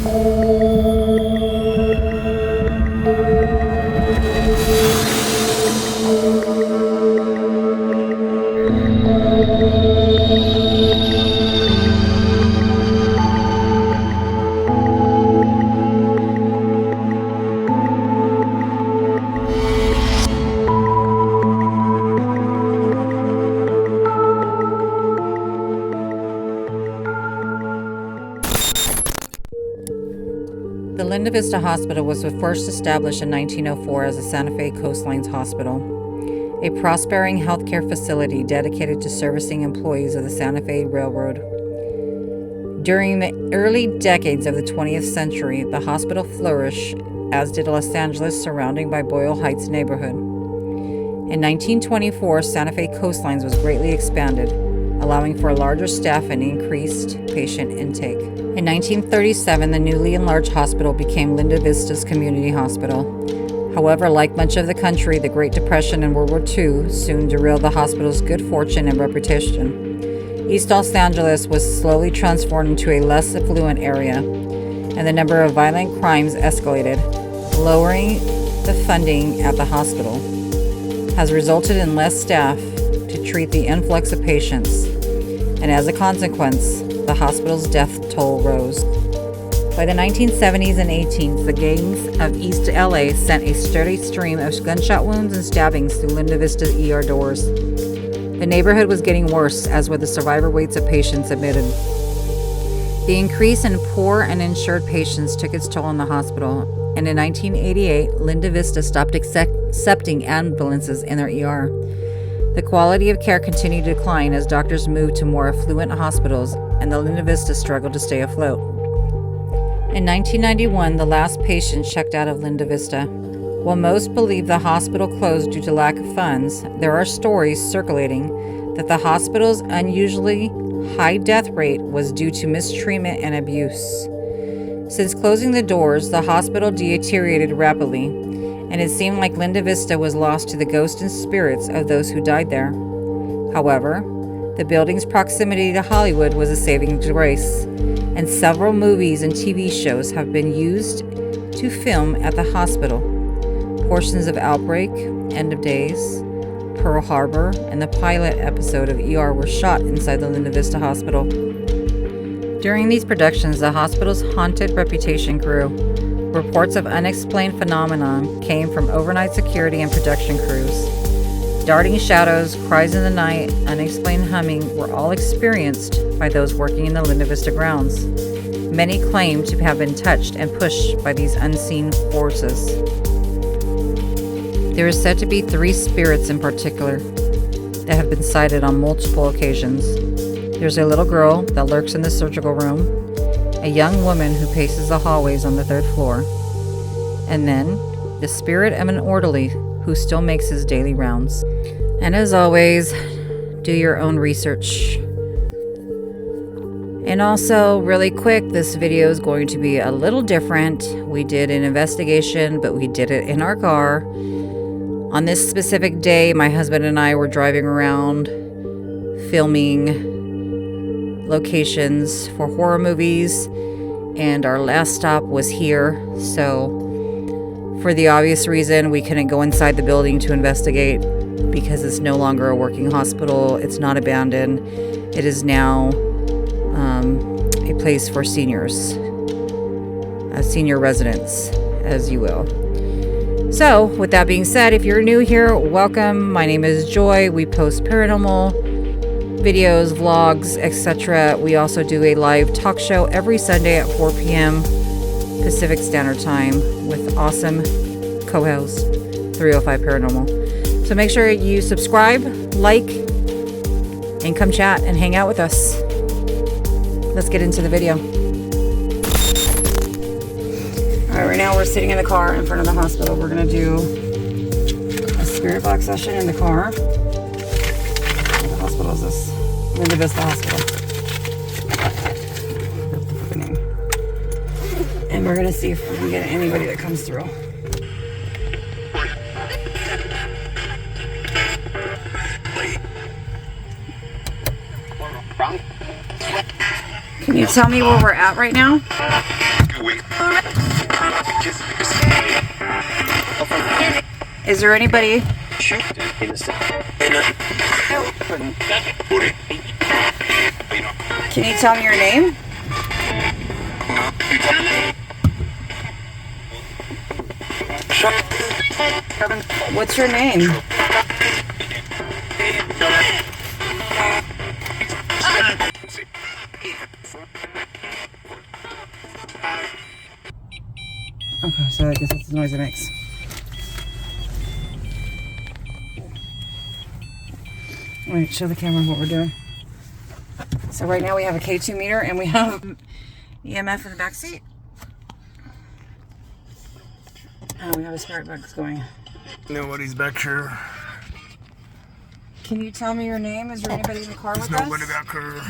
The Linda Vista Hospital was first established in 1904 as a Santa Fe Coastlines Hospital, a prospering healthcare facility dedicated to servicing employees of the Santa Fe Railroad. During the early decades of the 20th century, the hospital flourished, as did Los Angeles surrounding by Boyle Heights neighborhood. In 1924, Santa Fe Coastlines was greatly expanded, allowing for a larger staff and increased patient intake. In 1937, the newly enlarged hospital became Linda Vista's Community Hospital. However, like much of the country, the Great Depression and World War II soon derailed the hospital's good fortune and reputation. East Los Angeles was slowly transformed into a less affluent area, and the number of violent crimes escalated, lowering the funding at the hospital has resulted in less staff to treat the influx of patients, and as a consequence, the hospital's death toll rose. By the 1970s and 18s, the gangs of East LA sent a steady stream of gunshot wounds and stabbings through Linda Vista ER doors. The neighborhood was getting worse, as were the survivor rates of patients admitted. The increase in poor and uninsured patients took its toll on the hospital, and in 1988, Linda Vista stopped accepting ambulances in their ER. The quality of care continued to decline as doctors moved to more affluent hospitals, and the Linda Vista struggled to stay afloat. In 1991, the last patient checked out of Linda Vista. While most believe the hospital closed due to lack of funds, there are stories circulating that the hospital's unusually high death rate was due to mistreatment and abuse. Since closing the doors, the hospital deteriorated rapidly, and it seemed like Linda Vista was lost to the ghosts and spirits of those who died there. However, the building's proximity to Hollywood was a saving grace, and several movies and TV shows have been used to film at the hospital. Portions of Outbreak, End of Days, Pearl Harbor, and the pilot episode of ER were shot inside the Linda Vista Hospital. During these productions, the hospital's haunted reputation grew. Reports of unexplained phenomenon came from overnight security and production crews. Darting shadows, cries in the night, unexplained humming were all experienced by those working in the Linda Vista grounds. Many claim to have been touched and pushed by these unseen forces. There is said to be 3 spirits in particular that have been sighted on multiple occasions. There's a little girl that lurks in the surgical room, a young woman who paces the hallways on the 3rd floor, and then the spirit of an orderly who still makes his daily rounds. And as always, do your own research. And also, really quick, this video is going to be a little different. We did an investigation, but we did it in our car. On this specific day, my husband and I were driving around filming locations for horror movies, and our last stop was here. So for the obvious reason, we couldn't go inside the building to investigate because it's no longer a working hospital. It's not abandoned. It is now a place for seniors, senior residents, as you will. So with that being said, if you're new here, welcome. My name is Joy. We post paranormal videos, vlogs, etc. We also do a live talk show every Sunday at 4 p.m. Pacific Standard Time with awesome co-host 305 Paranormal. So make sure you subscribe, like, and come chat and hang out with us. Let's get into the video. Alright, right now we're sitting in the car in front of the hospital. We're going to do a spirit box session in the car. What hospital is this? Linda Vista Hospital. And we're going to see if we can get anybody that comes through. Can you tell me where we're at right now? Is there anybody? Can you tell me your name? What's your name? Okay, so I guess that's the noise it makes. Wait, show the camera what we're doing. So right now we have a K2 meter and we have EMF in the back seat. Oh, we have a spirit box going. Nobody's back here. Can you tell me your name? Is there anybody in the car with us? There's nobody back here.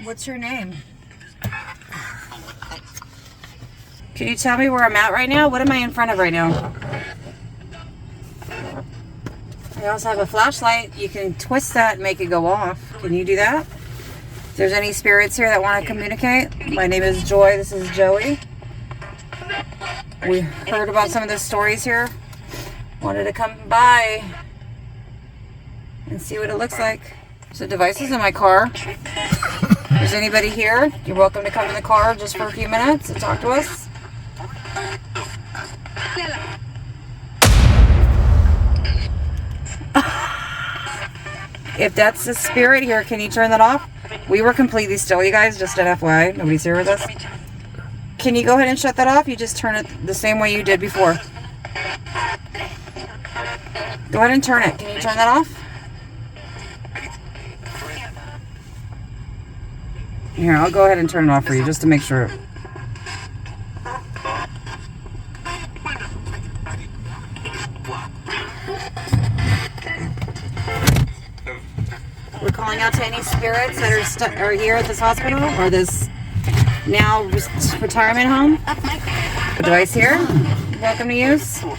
What's your name? Can you tell me where I'm at right now? What am I in front of right now? I also have a flashlight. You can twist that and make it go off. Can you do that? If there's any spirits here that want to communicate, my name is Joy. This is Joey. We heard about some of the stories here. Wanted to come by and see what it looks like. So devices in my car. If there's anybody here, you're welcome to come in the car just for a few minutes and talk to us. If that's the spirit here, can you turn that off? We were completely still, you guys, just an FYI. Nobody's here with us. Can you go ahead and shut that off? You just turn it the same way you did before. Go ahead and turn it. Can you turn that off? Here, I'll go ahead and turn it off for you just to make sure. We're calling out to any spirits that are here at this hospital or this now retirement home. A device here. Welcome to use. I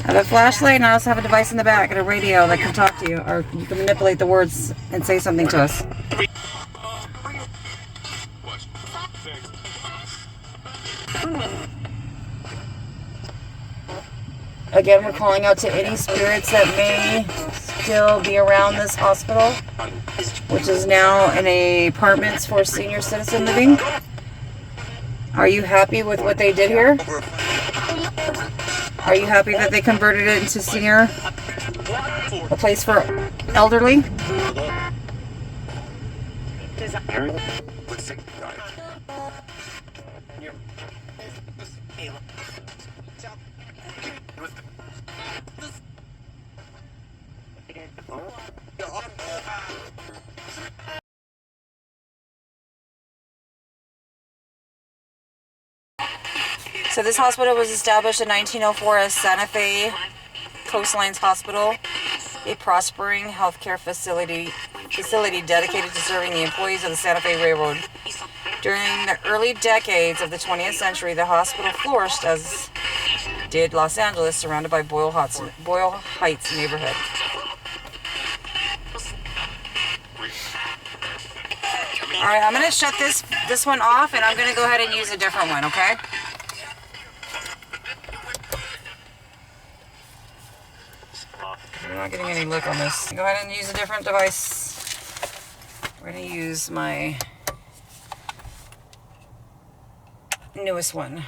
have a flashlight and I also have a device in the back and a radio that can talk to you, or you can manipulate the words and say something to us. Again, we're calling out to any spirits that may still be around this hospital, which is now in apartments for senior citizen living. Are you happy with what they did here? Are you happy that they converted it into senior, a place for elderly? So this hospital was established in 1904 as Santa Fe Coastlines Hospital, a prospering healthcare facility dedicated to serving the employees of the Santa Fe Railroad. During the early decades of the 20th century, the hospital flourished, as did Los Angeles, surrounded by Boyle Heights neighborhood. All right, I'm going to shut this one off, and I'm going to go ahead and use a different one, okay? We're not getting any look on this. Go ahead and use a different device. We're going to use my newest one.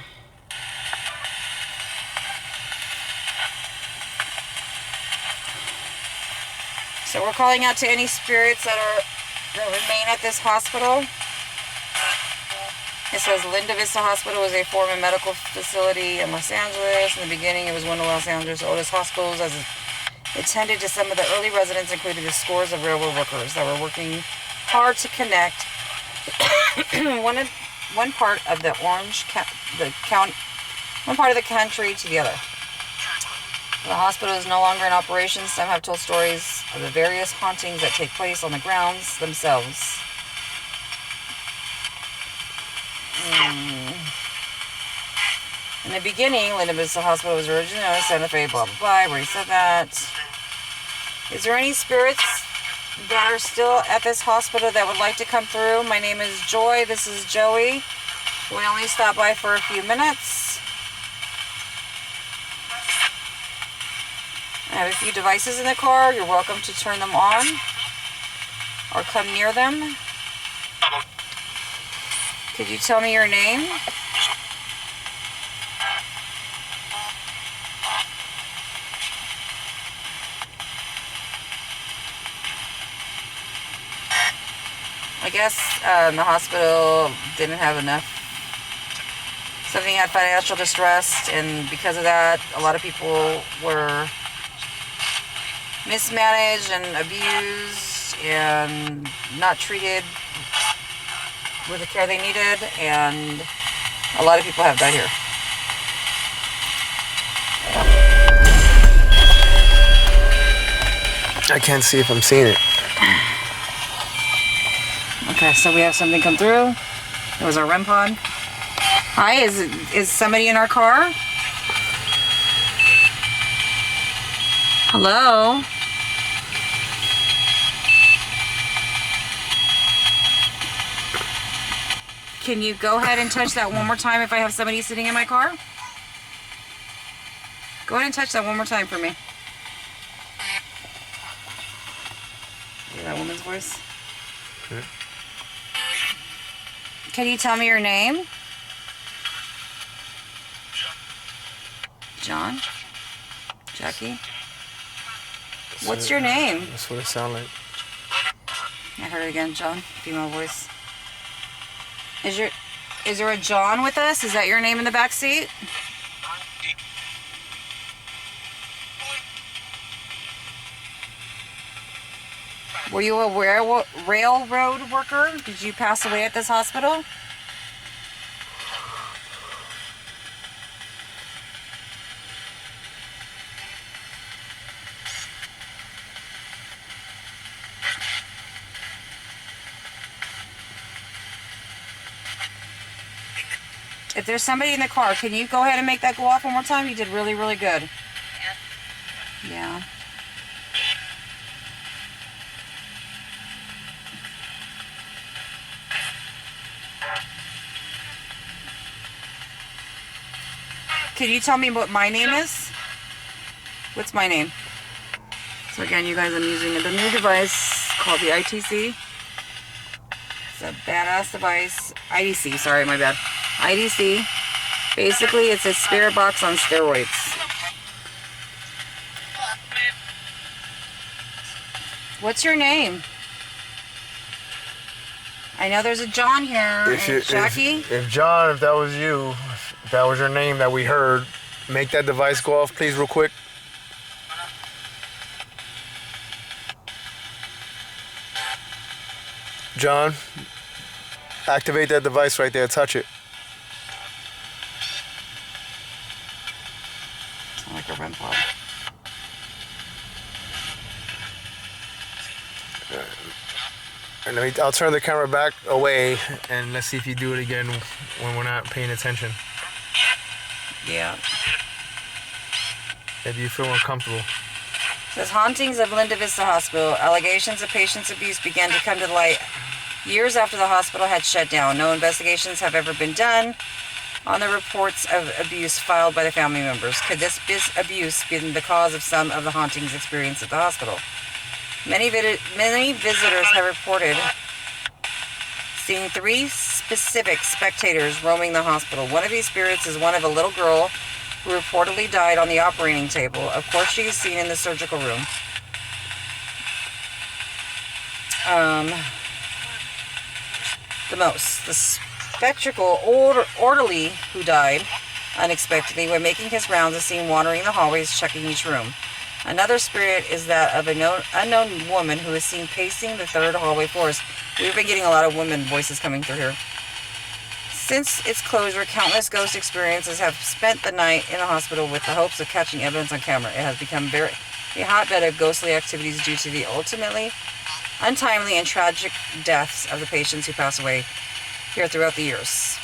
So we're calling out to any spirits that remain at this hospital. It says Linda Vista Hospital was a former medical facility in Los Angeles. In the beginning, it was one of Los Angeles' oldest hospitals, as it tended to some of the early residents, including the scores of railroad workers that were working hard to connect one part of the country to the other. The hospital is no longer in operation. Some have told stories of the various hauntings that take place on the grounds themselves. In the beginning, Linda Vista Hospital was originally known as Santa Fe, blah, blah, blah. I already said that. Is there any spirits that are still at this hospital that would like to come through. My name is Joy. This is Joey. We only stopped by for a few minutes. I have a few devices in the car. You're welcome to turn them on or come near them. Could you tell me your name? I guess the hospital didn't have enough. Somebody had financial distress, and because of that, a lot of people were mismanaged and abused and not treated with the care they needed, and a lot of people have died here. I can't see if I'm seeing it. Okay, so we have something come through. It was our REM pod. Hi, is somebody in our car? Hello? Can you go ahead and touch that one more time if I have somebody sitting in my car? Go ahead and touch that one more time for me. Hear that woman's voice? Okay. Can you tell me your name? John? Jackie? What's your name? That's what it sounds like. I heard it again, John. Female voice. Is there a John with us? Is that your name in the back seat? Were you a railroad worker? Did you pass away at this hospital? If there's somebody in the car, can you go ahead and make that go off one more time? You did really, really good. Yeah. Can you tell me what my name is? What's my name? So again, you guys, I'm using the new device called the ITC. It's a badass device. IDC, sorry, my bad. IDC. Basically, it's a spirit box on steroids. What's your name? I know there's a John here. Jackie? If John, if that was you, if that was your name that we heard, make that device go off, please, real quick. John, activate that device right there. Touch it. Sound like a REM pod. And I'll turn the camera back away, and let's see if you do it again when we're not paying attention. Yeah. If you feel uncomfortable. Says hauntings of Linda Vista Hospital. Allegations of patients' abuse began to come to light years after the hospital had shut down. No investigations have ever been done on the reports of abuse filed by the family members. Could this abuse be the cause of some of the hauntings experienced at the hospital? Many visitors have reported seeing 3 specific spectators roaming the hospital. One of these spirits is one of a little girl who reportedly died on the operating table. Of course, she is seen in the surgical room. The spectacle orderly who died unexpectedly when making his rounds is seen wandering the hallways, checking each room. Another spirit is that of an unknown woman who is seen pacing the 3rd hallway floors. We've been getting a lot of women voices coming through here. Since its closure, countless ghost experiences have spent the night in the hospital with the hopes of catching evidence on camera. It has become a hotbed of ghostly activities due to the ultimately untimely and tragic deaths of the patients who pass away here throughout the years.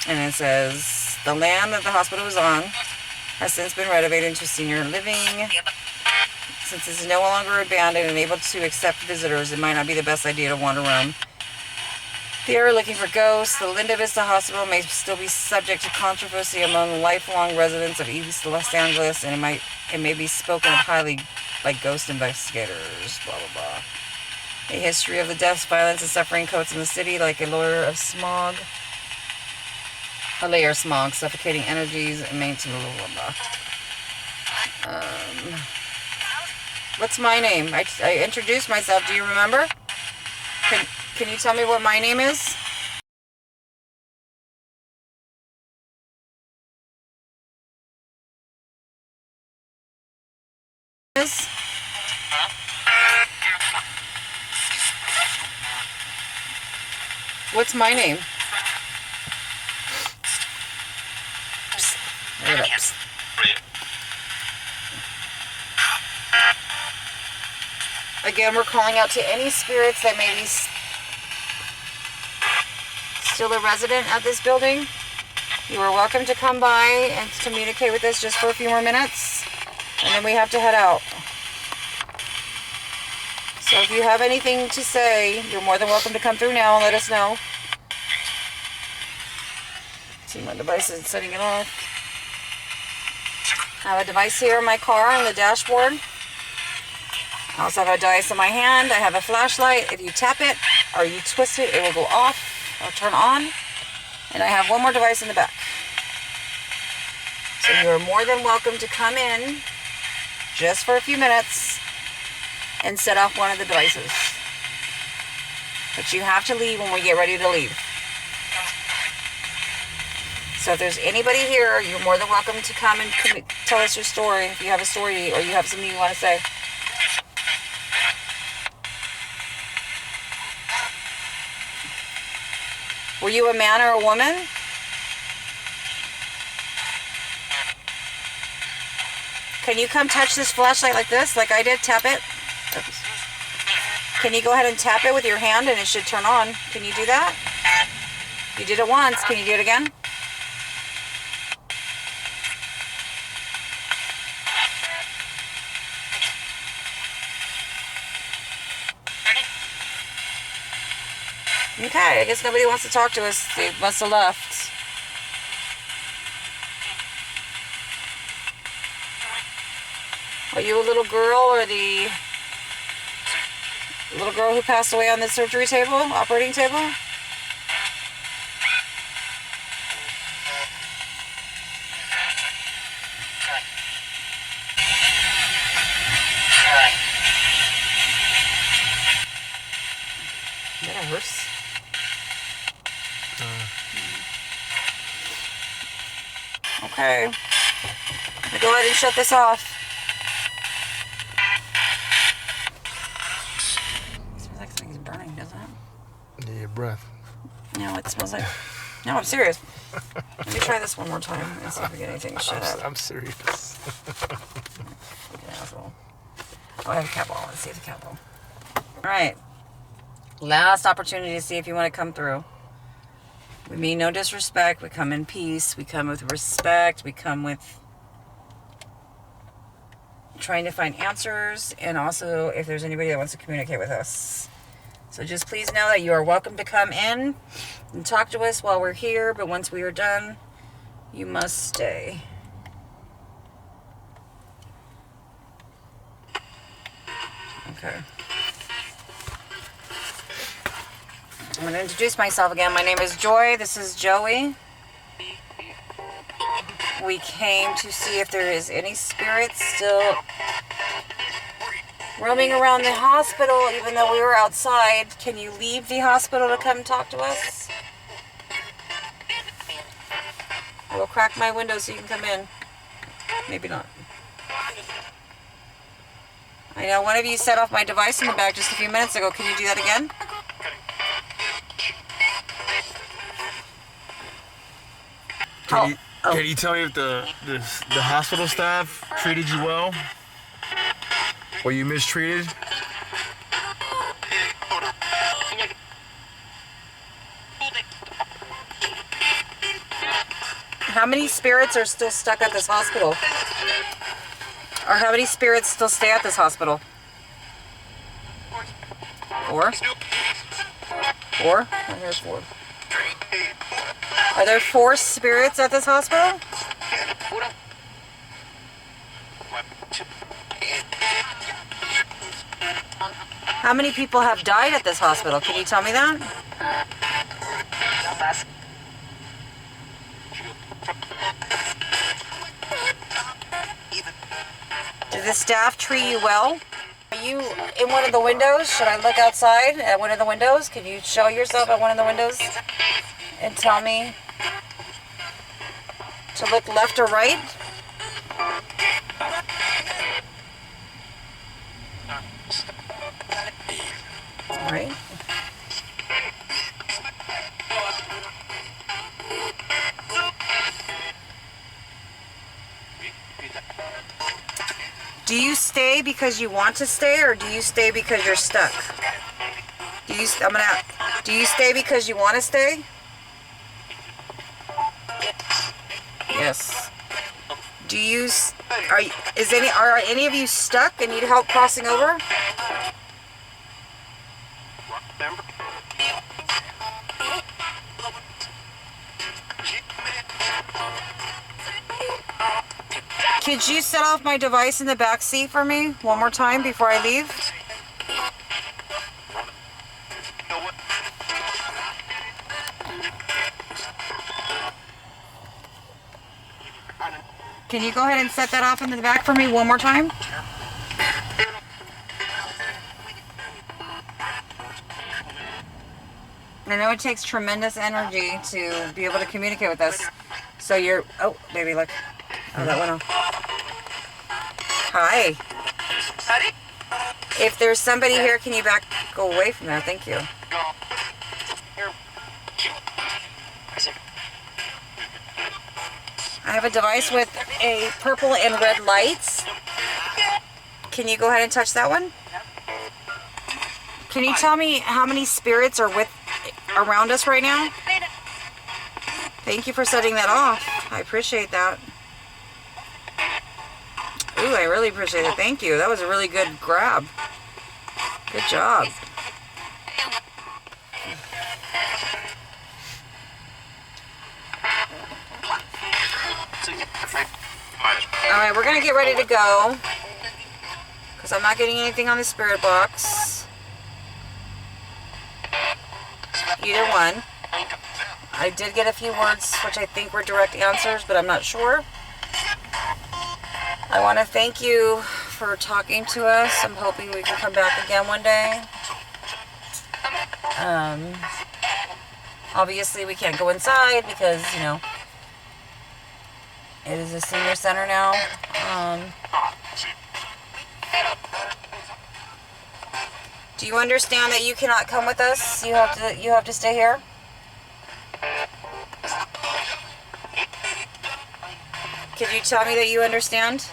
And it says, the land that the hospital was on has since been renovated into senior living Since it's no longer abandoned and able to accept visitors, it might not be the best idea to wander around. If they are looking for ghosts, the Linda Vista Hospital may still be subject to controversy among lifelong residents of East Los Angeles, and it may be spoken of highly by ghost investigators. Blah blah blah. A history of the deaths, violence, and suffering coats in the city like a layer of smog, suffocating energies, and maintenance. Blah blah blah. What's my name? I introduced myself. Do you remember? Can you tell me what my name is? What's my name? Psst. Again, we're calling out to any spirits that may be still a resident at this building. You are welcome to come by and communicate with us just for a few more minutes, and then we have to head out. So if you have anything to say, you're more than welcome to come through now and let us know. See, my device is setting it off. I have a device here in my car on the dashboard. I also have a device in my hand. I have a flashlight. If you tap it or you twist it, it will go off or turn on. And I have one more device in the back. So you're more than welcome to come in just for a few minutes and set off one of the devices. But you have to leave when we get ready to leave. So if there's anybody here, you're more than welcome to come and tell us your story if you have a story or you have something you want to say. Were you a man or a woman? Can you come touch this flashlight like this, like I did? Tap it. Oops. Can you go ahead and tap it with your hand and it should turn on? Can you do that? You did it once. Can you do it again? Okay, I guess nobody wants to talk to us. They must have left. Are you a little girl or the little girl who passed away on the surgery table, operating table? That hurts. Okay. Go ahead and shut this off. It smells like something's burning, doesn't it? Yeah, your breath. No, it smells like... No, I'm serious. Let me try this one more time and see if we get anything. Shut up. I'm serious. Fucking asshole. Oh, I have a cat ball. Let's see the cat ball. Alright. Last opportunity to see if you want to come through. We mean no disrespect. We come in peace. We come with respect. We come with trying to find answers, and also if there's anybody that wants to communicate with us. So just please know that you are welcome to come in and talk to us while we're here, but once we are done, you must stay. Okay. I'm going to introduce myself again. My name is Joy. This is Joey. We came to see if there is any spirits still roaming around the hospital, even though we were outside. Can you leave the hospital to come talk to us? I will crack my window so you can come in. Maybe not. I know one of you set off my device in the back just a few minutes ago. Can you do that again? Can you tell me if the hospital staff treated you well? Were you mistreated? How many spirits are still stuck at this hospital? Or how many spirits still stay at this hospital? 4? 4? I hear 4. Are there 4 spirits at this hospital? How many people have died at this hospital? Can you tell me that? Do the staff treat you well? Are you in one of the windows? Should I look outside at one of the windows? Can you show yourself at one of the windows and tell me to look left or right? All right. Do you stay because you want to stay, or do you stay because you're stuck? Do you stay because you want to stay? Yes. Are any of you stuck and need help crossing over? Could you set off my device in the back seat for me one more time before I leave? Can you go ahead and set that off in the back for me one more time? I know it takes tremendous energy to be able to communicate with us. So you're, oh, baby, look. Oh, that went off. Hi. If there's somebody here, can you go away from there? Thank you. I have a device with a purple and red lights. Can you go ahead and touch that one? Can you tell me how many spirits are around us right now? Thank you for setting that off. I appreciate that. Ooh, I really appreciate it. Thank you. That was a really good grab. Good job. Alright, we're going to get ready to go. Because I'm not getting anything on the spirit box. Either one. I did get a few words which I think were direct answers, but I'm not sure. I want to thank you for talking to us. I'm hoping we can come back again one day. Obviously we can't go inside because, you know, it is a senior center now. Do you understand that you cannot come with us? You have to stay here? Could you tell me that you understand?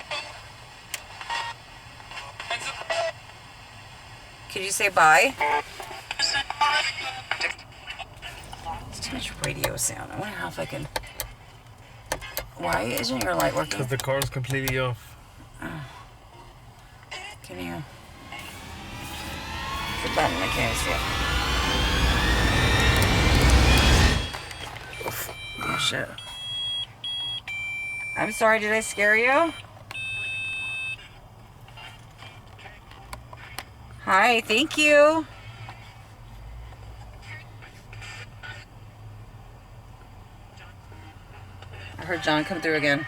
Could you say bye? It's too much radio sound. I wonder if I can... Why isn't your light working? Because the car is completely off. Oh. Can you... It's a button, I can't see it. Oh shit. I'm sorry, did I scare you? Hi, thank you. I heard John come through again.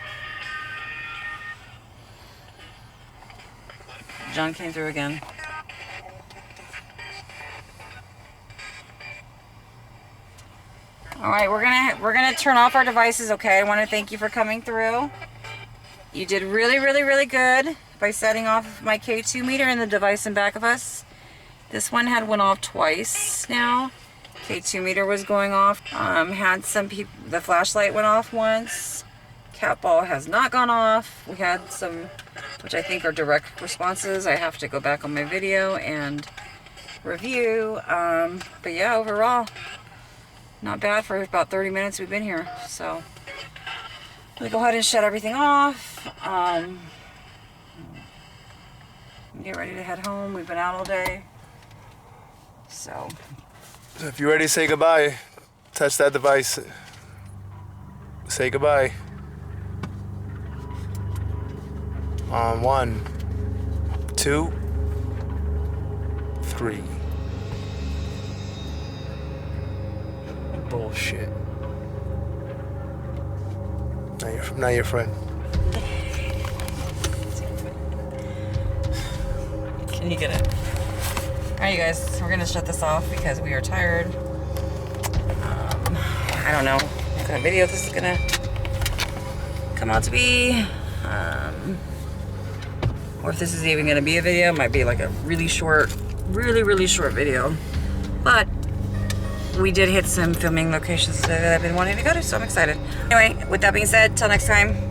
John came through again. All right, we're gonna turn off our devices, okay? I want to thank you for coming through. You did really, really, really good by setting off my K2 meter and the device in back of us. This one went off twice now. K2 meter was going off. Had some people, the flashlight went off once. Cat ball has not gone off. We had some, which I think are direct responses. I have to go back on my video and review. But yeah, overall, not bad for about 30 minutes we've been here. So we go ahead and shut everything off. get ready to head home. We've been out all day. So if you're ready to say goodbye, touch that device. Say goodbye. On 1, 2, 3. Bullshit. Not your friend. Can you get it? Alright, you guys, we're gonna shut this off because we are tired. I don't know what kind of video this is gonna come out to be. Or if this is even gonna be a video. It might be like a really short video. But we did hit some filming locations that I've been wanting to go to, so I'm excited. Anyway, with that being said, till next time.